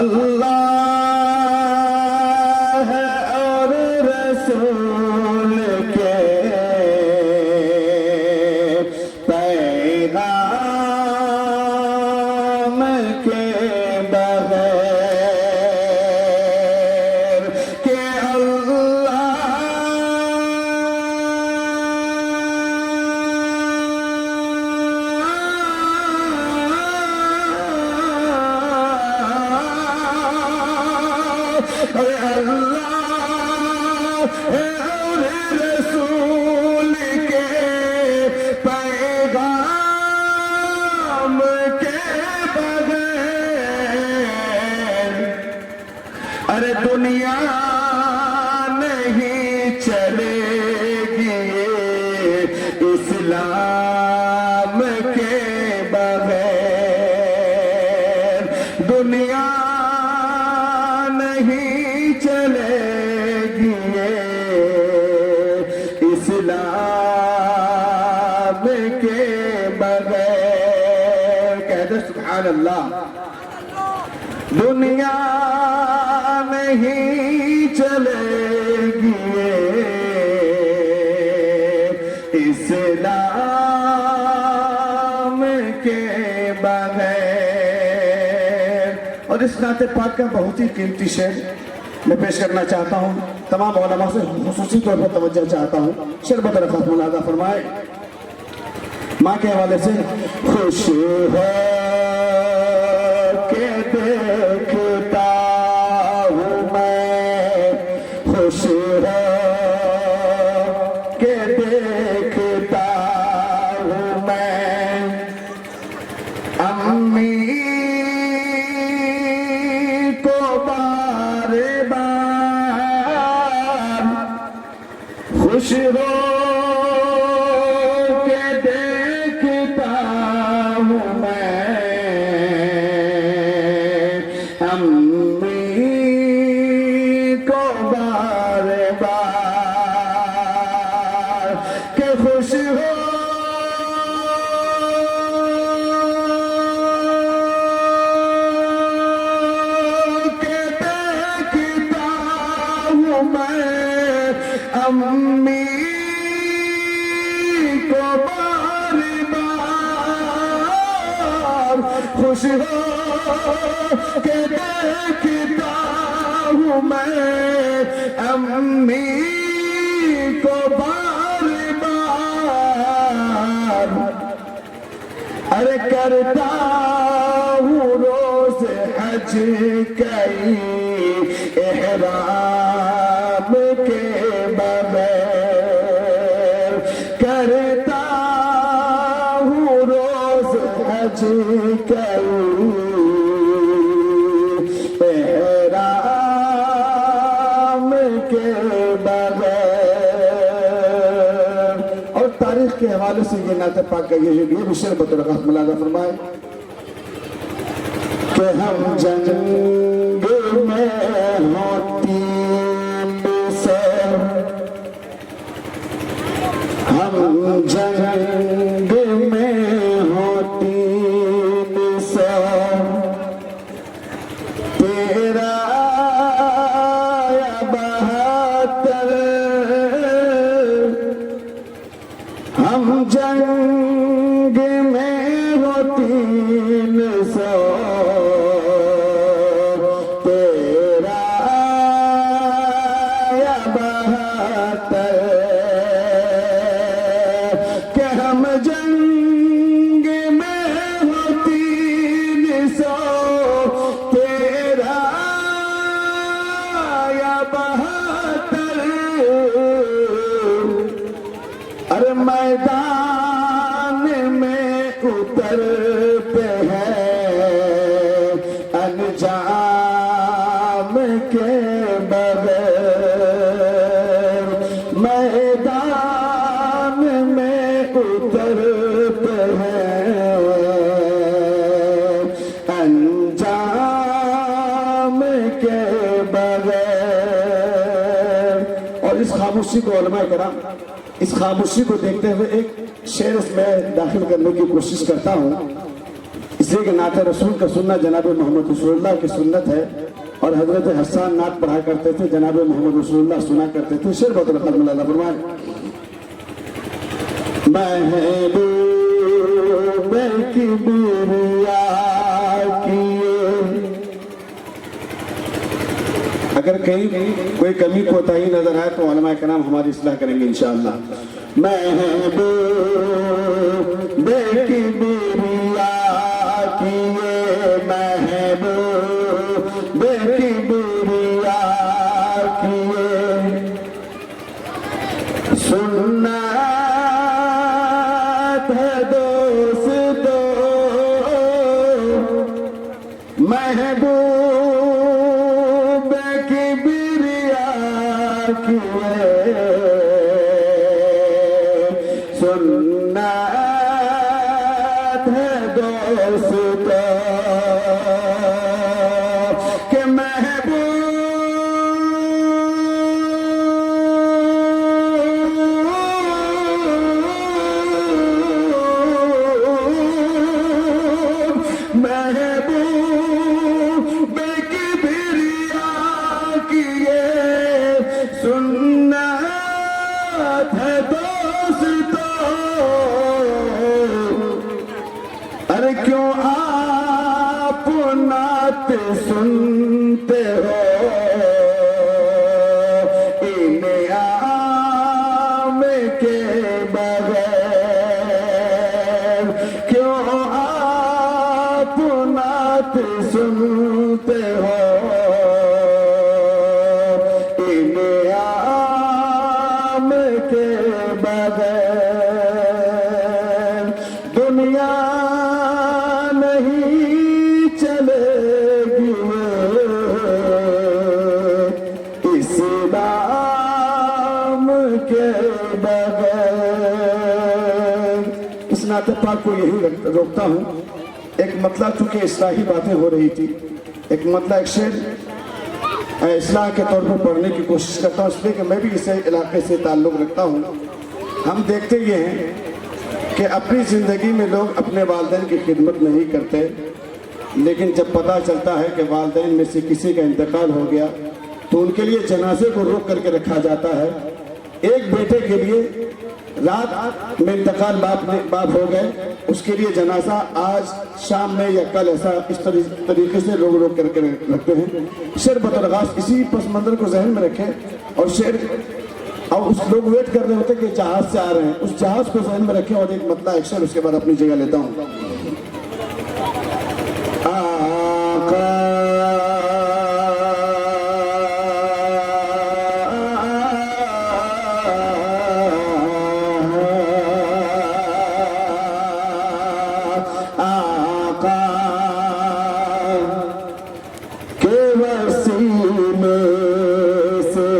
اللہ اور رسول کے پیغام کے بغیر کہ اور رسول کے پیغام کے بغیر ارے دنیا نہیں چلے گی اسلام کے بغیر دنیا نہیں چلے گی اسلام کے بغیر کہہ دے سبحان اللہ دنیا نہیں چلے گی اسلام کے بغیر اور اس نعت پاک کا بہت ہی قیمتی شعر میں پیش کرنا چاہتا ہوں تمام علماء سے خصوصی طور پر توجہ چاہتا ہوں شعر بدرخواست ملاحظہ فرمائے ماں کے حوالے سے خوش ہے کہ دیکھتا ہوں میں خوش ہے کہ دیکھتا ہوں میں امی کو بار بار خوش ہو کے دیکھتا ہوں میں امی کو بار بار کہ خوش ہو کے دیکھتا ہوں میں امی کو بار بار خوش ہو کہ دیکھتا ہوں میں امی کو بار بار ارے کرتا ہوں روز حج کئی احرام کے بغیر کرتا ہوں روز حج کئی احرام کے بغیر اور تاریخ کے حوالے سے یہ نعت پاک کا یہ بھی شعر بدرخواست ملاحظہ فرمائے کہ ہم جنگ میں ہوتی سے ہم جنگ میں ہوتی سے تیرا یا بہتر ہم جنگ میں ہوتی سے تیرا یا بہتر کہ ہم جنگ میں ہوتی سو تیرا یا بہتر ارے میدان میں اترتے ہیں انجام کے بغیر میدان میں اترتے ہیں انجام کے بغیر اور اس خاموشی کو علماء کرام اس خاموشی کو دیکھتے ہوئے ایک شعر اس میں داخل کرنے کی کوشش کرتا ہوں اس اس لیے کہ نعت رسول کا سننا جناب محمد رسول اللہ کی سنت ہے، اور حضرت حسان نعت پڑھا کرتے تھے، جناب محمد رسول اللہ سنا کرتے تھے۔ شعر بہت رحمۃ اللہ فرمائے، محبوب کبریا کیے، اگر کہیں کوئی کمی کوتاہی نظر آئے تو علماء کرام ہماری اصلاح کریں گے انشاءاللہ۔ محبوب کبریا کیے، محبوب کبریا کیے، سنت ہے دوستو محبوب کبریا کیے، سنت ہے دوستو کہ محبوب کبریا کیے، سنت ہے دوستو، ارے کیوں آپ نعت سنتے ہو انعام کے بغیر، کیوں آپ نعت سنتے ہو انعام کے بغیر، دنیا نہیں چلے گی اسلام کے بغیر۔ اس نعت پاک کو یہی روکتا ہوں، ایک مطلع چونکہ اصلاحی باتیں ہو رہی تھی، ایک مطلع ایک شعر اصلاح کے طور پر پڑھنے کی کوشش کرتا ہوں، اس لیے کہ میں بھی اسے علاقے سے تعلق رکھتا ہوں۔ ہم دیکھتے یہ ہیں کہ اپنی زندگی میں لوگ اپنے والدین کی خدمت نہیں کرتے، لیکن جب پتہ چلتا ہے کہ والدین میں سے کسی کا انتقال ہو گیا تو ان کے لیے جنازے کو روک کر کے رکھا جاتا ہے۔ ایک بیٹے کے لیے رات میں انتقال باپ ہو گئے، اس کے لیے جنازہ آج شام میں یا کل، ایسا اس طریقے سے لوگ روک کر کے رکھتے ہیں۔ شعر بطور خاص اسی پس منظر کو ذہن میں رکھیں، اور شعر اور اس لوگ ویٹ کر رہے ہوتے کہ جہاز سے آ رہے ہیں، اس جہاز کو ذہن میں رکھیں، اور ایک مطلع ایک شعر اس کے بعد اپنی جگہ لیتا ہوں۔ آقا کے وسیلے سے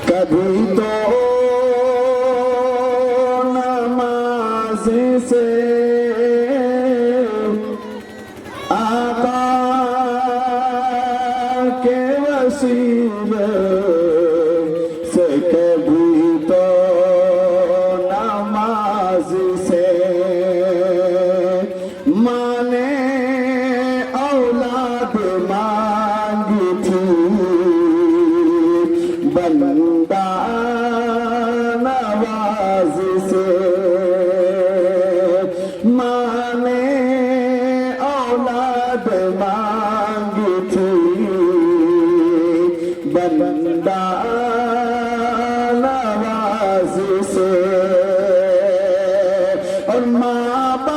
کبھی تو نماز سے، آقا کے وسیلے سے کبھی تو نماز سے، ماں نے اولاد مانگی تھی بندہ نواز سے، ماں نے اولاد مانگی تھی بندہ نواز سے، اور ماں باپ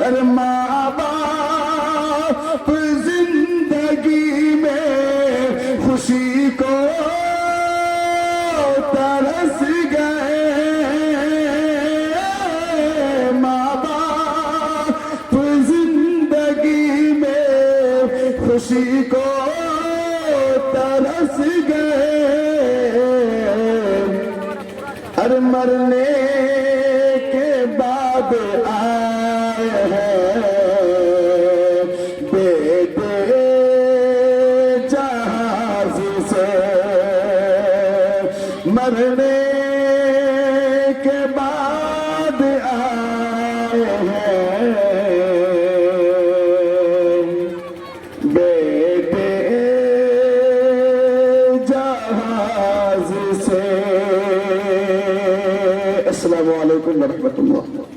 ارے ماں باپ زندگی میں خوشی کو ترس گئے، ماں باپ زندگی میں خوشی کو ترس گئے، ارے مرنے کے بعد آئے ہیں بیٹے مرنے کے بعد آئے ہیں بیٹے جہاز سے۔ السلام علیکم ورحمۃ اللہ۔